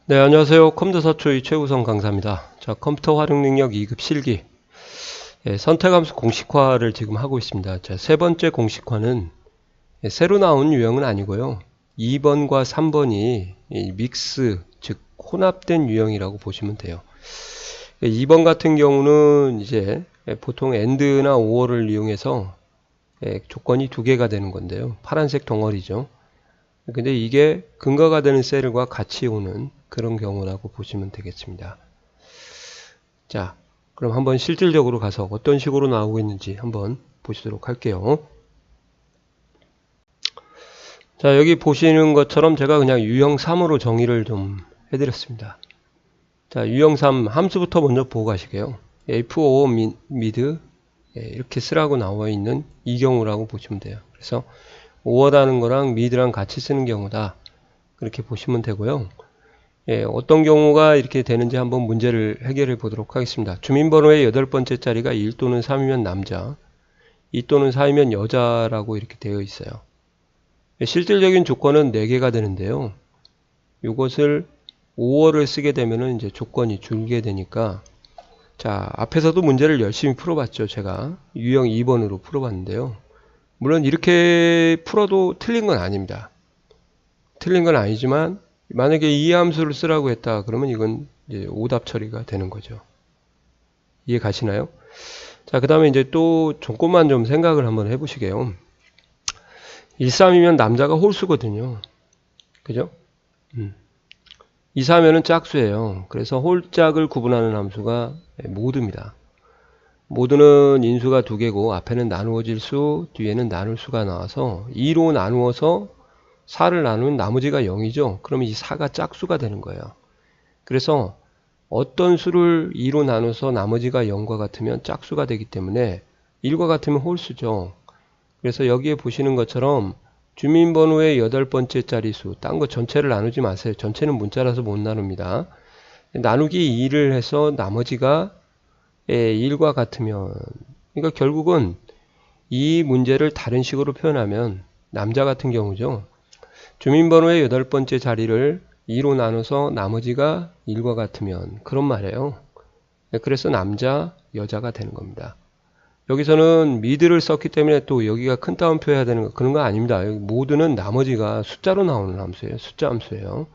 네, 안녕하세요. 컴퓨터 서초의 최우성 강사입니다. 자, 컴퓨터 활용 능력 2급 실기. 선택함수 공식화를 지금 하고 있습니다. 자, 세 번째 공식화는 새로 나온 유형은 아니고요. 2번과 3번이 믹스, 즉 혼합된 유형이라고 보시면 돼요. 2번 같은 경우는 이제 보통 AND나 OR을 이용해서 조건이 두 개가 되는 건데요. 파란색 덩어리죠. 근데 이게 근거가 되는 셀과 같이 오는 그런 경우라고 보시면 되겠습니다. 자, 그럼 한번 실질적으로 가서 어떤 식으로 나오고 있는지 한번 보시도록 할게요. 자, 여기 보시는 것처럼 제가 그냥 유형 3으로 정의를 좀 해드렸습니다. 자, 유형 3 함수부터 먼저 보고 가시게요. F5 mid 이렇게 쓰라고 나와 있는 이 경우라고 보시면 돼요. 그래서 오어다는 거랑 mid랑 같이 쓰는 경우다. 그렇게 보시면 되고요. 어떤 경우가 이렇게 되는지 한번 문제를 해결해 보도록 하겠습니다. 주민번호의 8번째 자리가 1 또는 3이면 남자, 2 또는 4이면 여자라고 이렇게 되어 있어요. 실질적인 조건은 4개가 되는데요. 이것을 5어를 쓰게 되면은 이제 조건이 줄게 되니까, 자, 앞에서도 문제를 열심히 풀어봤죠. 제가 유형 2번으로 풀어봤는데요. 물론 이렇게 풀어도 틀린 건 아닙니다. 틀린 건 아니지만 만약에 이 함수를 쓰라고 했다 그러면 이건 이제 오답 처리가 되는 거죠. 이해 가시나요? 자, 그 다음에 이제 또 조건만 좀 생각을 한번 해보시게요. 1, 3이면 남자가 홀수거든요. 그죠? 2, 3이면 짝수예요. 그래서 홀짝을 구분하는 함수가 모드입니다. 모드는 인수가 2개고 앞에는 나누어질 수, 뒤에는 나눌 수가 나와서 2로 나누어서 4를 나누면 나머지가 0이죠. 그러면 이 4가 짝수가 되는 거예요. 그래서 어떤 수를 2로 나눠서 나머지가 0과 같으면 짝수가 되기 때문에 1과 같으면 홀수죠. 그래서 여기에 보시는 것처럼 주민번호의 8번째 자리수, 딴 거 전체를 나누지 마세요. 전체는 문자라서 못 나눕니다. 나누기 2를 해서 나머지가 1과 같으면, 그러니까 결국은 이 문제를 다른 식으로 표현하면 남자 같은 경우죠. 주민번호의 8번째 자리를 2로 나눠서 나머지가 1과 같으면 그런 말이에요. 그래서 남자, 여자가 되는 겁니다. 여기서는 미드를 썼기 때문에 또 여기가 큰 따옴표 해야 되는 거 그런 거 아닙니다. 여기 모드는 나머지가 숫자로 나오는 함수예요. 숫자 함수예요.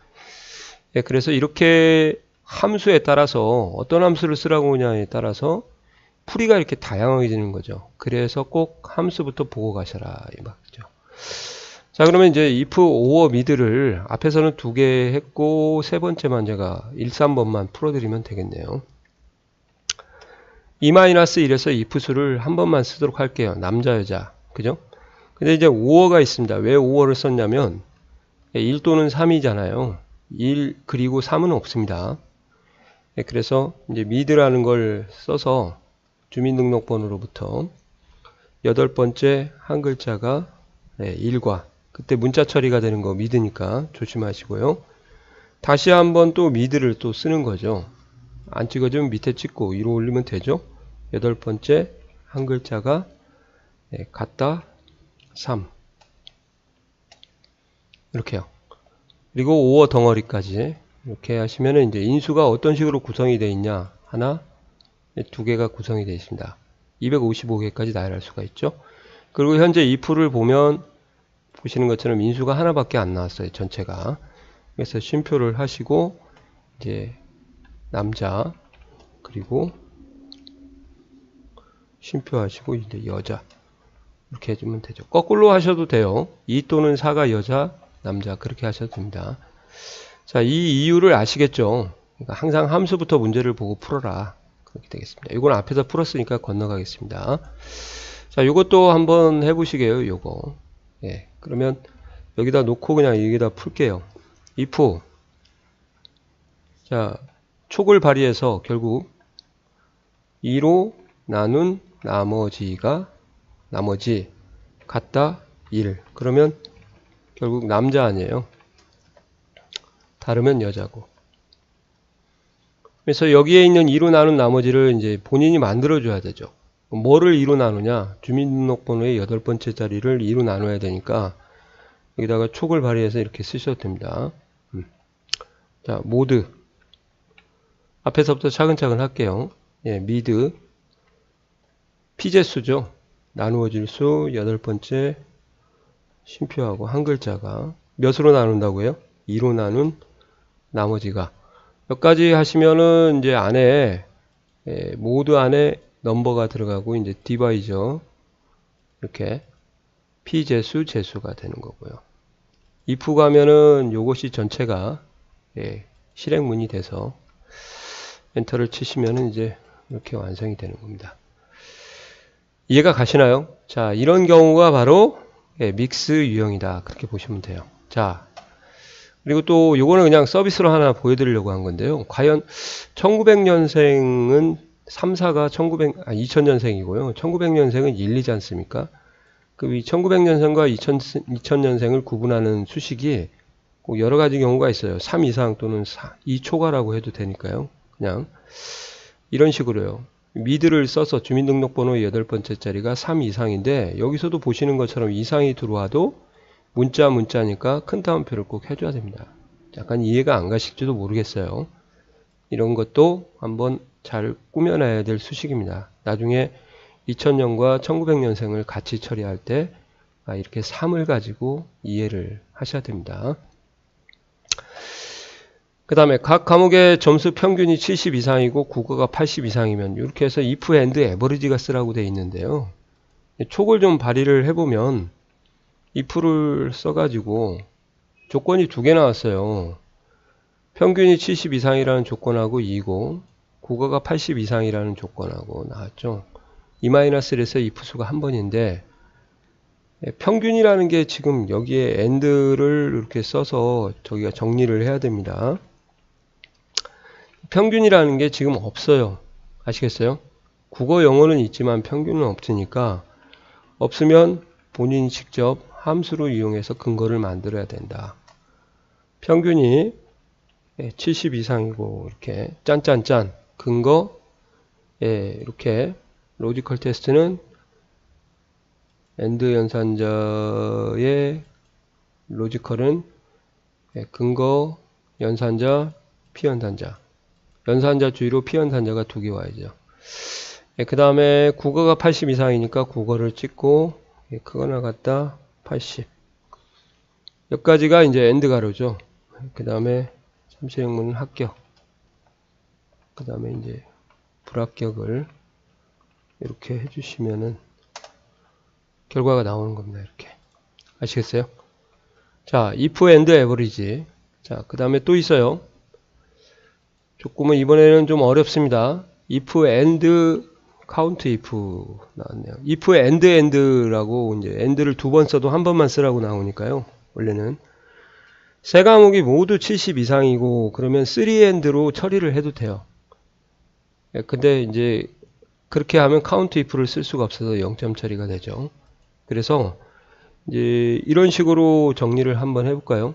그래서 이렇게 함수에 따라서 어떤 함수를 쓰라고 하냐에 따라서 풀이가 이렇게 다양하게 되는 거죠. 그래서 꼭 함수부터 보고 가셔라 이 말이죠. 자, 그러면 이제 if, or, mid를 앞에서는 2개 했고 세 번째만 제가 1, 3번만 풀어드리면 되겠네요. 2-1에서 if 수를 한 번만 쓰도록 할게요. 남자, 여자. 그죠? 근데 이제 5어가 있습니다. 왜 5어를 썼냐면 1 또는 3이잖아요. 1 그리고 3은 없습니다. 그래서 이제 mid라는 걸 써서 주민등록번호로부터 8번째 한 글자가 1과 그때 문자 처리가 되는 거 mid니까 조심하시고요. 다시 한번 또 mid를 또 쓰는 거죠. 안 찍어주면 밑에 찍고 위로 올리면 되죠. 8번째 한 글자가 같다 3 이렇게요. 그리고 5어 덩어리까지 이렇게 하시면은 이제 인수가 어떤 식으로 구성이 되어 있냐, 하나, 2개가 구성이 되어 있습니다. 255개까지 나열할 수가 있죠. 그리고 현재 if를 보면 보시는 것처럼 인수가 하나밖에 안 나왔어요. 전체가. 그래서 쉼표를 하시고 이제 남자 그리고 쉼표 하시고 이제 여자 이렇게 해주면 되죠. 거꾸로 하셔도 돼요. 2 또는 4가 여자, 남자 그렇게 하셔도 됩니다. 자, 이 이유를 아시겠죠? 그러니까 항상 함수부터 문제를 보고 풀어라. 그렇게 되겠습니다. 이건 앞에서 풀었으니까 건너가겠습니다. 자, 이것도 한번 해보시게요. 요거. 예, 그러면 여기다 놓고 그냥 여기다 풀게요. if 자, 촉을 발휘해서 결국 2로 나눈 나머지 같다 1 그러면 결국 남자 아니에요. 다르면 여자고. 그래서 여기에 있는 2로 나눈 나머지를 이제 본인이 만들어 줘야 되죠. 뭐를 2로 나누냐? 주민등록번호의 8번째 자리를 2로 나눠야 되니까 여기다가 촉을 발휘해서 이렇게 쓰셔도 됩니다. 자, 모드. 앞에서부터 차근차근 할게요. 예, 미드. 피제수죠. 나누어질 수, 8번째. 쉼표하고 한 글자가 몇으로 나눈다고요? 2로 나눈 나머지가. 여기까지 하시면은 이제 안에, 예, 모드 안에 넘버가 들어가고 이제 디바이저. 이렇게 피제수, 제수가 되는 거고요. if 가면은 요것이 전체가, 예, 실행문이 돼서 엔터를 치시면은 이제 이렇게 완성이 되는 겁니다. 이해가 가시나요? 자, 이런 경우가 바로, 예, 믹스 유형이다. 그렇게 보시면 돼요. 자, 그리고 또 요거는 그냥 서비스로 하나 보여드리려고 한 건데요. 과연 1900년생은 3, 4가 2000년생이고요. 1900년생은 1, 2지 않습니까? 그 1900년생과 2000년생을 구분하는 수식이 꼭 여러 가지 경우가 있어요. 3 이상 또는 2 초과라고 해도 되니까요. 그냥 이런 식으로요. 미드를 써서 주민등록번호 8번째 자리가 3 이상인데 여기서도 보시는 것처럼 이상이 들어와도 문자니까 큰 따옴표를 꼭 해줘야 됩니다. 약간 이해가 안 가실지도 모르겠어요. 이런 것도 한번 잘 꾸며놔야 될 수식입니다. 나중에 2000년과 1900년생을 같이 처리할 때 이렇게 3을 가지고 이해를 하셔야 됩니다. 그 다음에 각 과목의 점수 평균이 70 이상이고 국어가 80 이상이면 이렇게 해서 if and average가 쓰라고 되어 있는데요. 촉을 좀 발휘를 해보면 if를 써가지고 조건이 2개 나왔어요. 평균이 70 이상이라는 조건하고 2고 국어가 80 이상이라는 조건하고 나왔죠. E-1에서 if 수가 한 번인데 평균이라는 게 지금 여기에 and를 이렇게 써서 저기가 정리를 해야 됩니다. 평균이라는 게 지금 없어요. 아시겠어요? 국어 영어는 있지만 평균은 없으니까 없으면 본인이 직접 함수로 이용해서 근거를 만들어야 된다. 평균이 70 이상이고 이렇게 짠짠짠 근거, 이렇게 로지컬 테스트는 AND 연산자의 로지컬은 근거, 연산자, 피연산자. 연산자 주의로 피연산자가 2개 와야죠. 그 다음에 국어가 80 이상이니까 국어를 찍고 그거 나갔다 80. 여기까지가 이제 AND 가로죠. 그 다음에 참시행문은 합격. 그 다음에 이제 불합격을 이렇게 해주시면은 결과가 나오는 겁니다. 이렇게. 아시겠어요? 자, if and average. 자, 그 다음에 또 있어요. 조금은 이번에는 좀 어렵습니다. if and count if 나왔네요. if and라고 이제 and를 2번 써도 한 번만 쓰라고 나오니까요. 원래는 세 과목이 모두 70 이상이고 그러면 3 and로 처리를 해도 돼요. 근데 이제 그렇게 하면 count if를 쓸 수가 없어서 0점 처리가 되죠. 그래서 이제 이런 식으로 정리를 한번 해볼까요?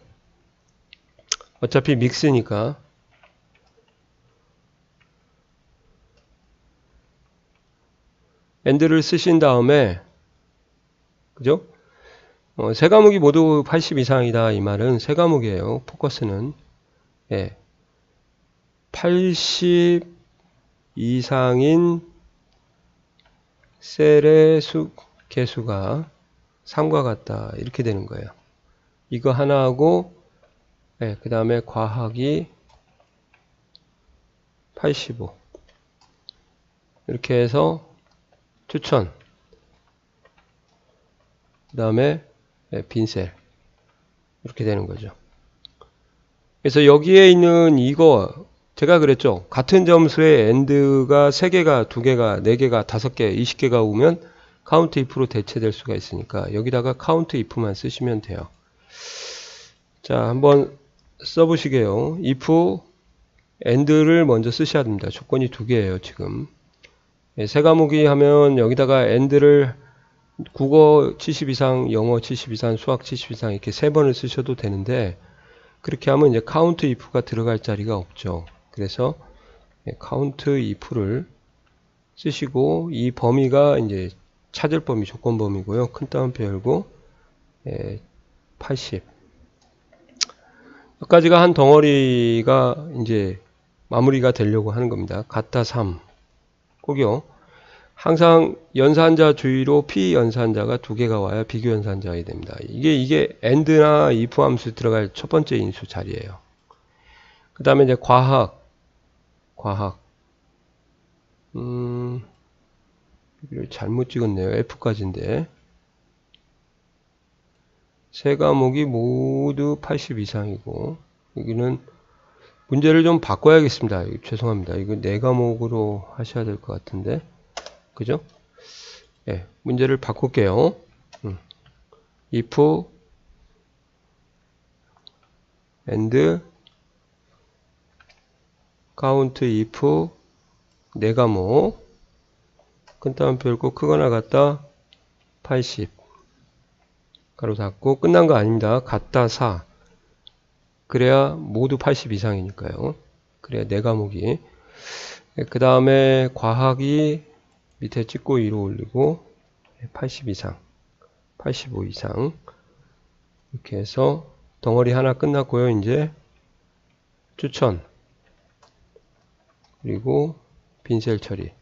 어차피 믹스니까. and를 쓰신 다음에, 그죠? 세 과목이 모두 80 이상이다. 이 말은 세 과목이에요. 포커스는. 80 이상인 셀의 개수가 3과 같다. 이렇게 되는 거예요. 이거 하나하고, 그 다음에 과학이 85. 이렇게 해서 추천. 그 다음에 빈셀. 이렇게 되는 거죠. 그래서 여기에 있는 이거, 제가 그랬죠. 같은 점수에 AND가 3개가, 2개가, 4개가, 5개, 20개가 오면 count if로 대체될 수가 있으니까 여기다가 count if만 쓰시면 돼요. 자, 한번 써보시게요. if and를 먼저 쓰셔야 됩니다. 조건이 2개예요, 지금. 세 과목이 하면 여기다가 and를 국어 70 이상, 영어 70 이상, 수학 70 이상 이렇게 3번을 쓰셔도 되는데 그렇게 하면 이제 count if가 들어갈 자리가 없죠. 그래서 count if를 쓰시고 이 범위가 이제 찾을 범위, 조건 범위고요. 큰 따옴표 열고 80. 몇 가지가 한 덩어리가 이제 마무리가 되려고 하는 겁니다. 같다 3. 꼭요. 항상 연산자 주의로 p 연산자가 두 개가 와야 비교 연산자가 됩니다. 이게 and나 if 함수 들어갈 첫 번째 인수 자리예요. 그 다음에 이제 과학. 여기를 잘못 찍었네요. F까지인데. 세 과목이 모두 80 이상이고, 여기는 문제를 좀 바꿔야겠습니다. 죄송합니다. 이거 네 과목으로 하셔야 될 것 같은데. 그죠? 예, 문제를 바꿀게요. if and count if 네 과목 큰 따옴표 열고 크거나 같다 80 가로 닫고 끝난 거 아닙니다. 같다 4 그래야 모두 80 이상이니까요. 그래야 네 과목이 그 다음에 과학이 밑에 찍고 위로 올리고 80 이상 85 이상 이렇게 해서 덩어리 하나 끝났고요. 이제 추천 그리고 빈셀 처리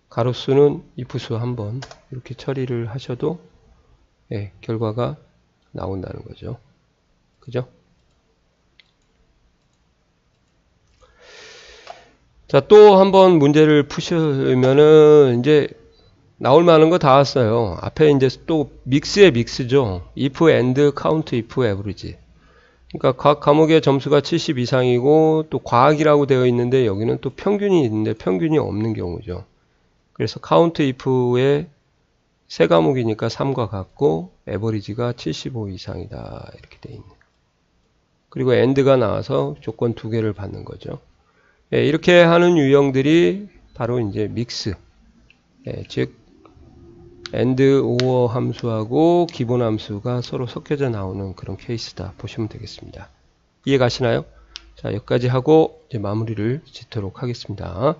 가로수는 if수 한번 이렇게 처리를 하셔도 예, 결과가 나온다는 거죠. 그죠? 자, 또 한번 문제를 푸시면은 이제 나올 만한 거 다 왔어요. 앞에 이제 또 믹스의 믹스죠. if and count if average. 그러니까 각 과목의 점수가 70 이상이고 또 과학이라고 되어 있는데 여기는 또 평균이 있는데 평균이 없는 경우죠. 그래서 count if의 세 과목이니까 3과 같고 average가 75 이상이다 이렇게 되어 있네요. 그리고 and가 나와서 조건 두 개를 받는 거죠. 예, 이렇게 하는 유형들이 바로 이제 믹스, 예, 즉 and or 함수하고 기본 함수가 서로 섞여져 나오는 그런 케이스다 보시면 되겠습니다. 이해 가시나요? 자, 여기까지 하고 이제 마무리를 짓도록 하겠습니다.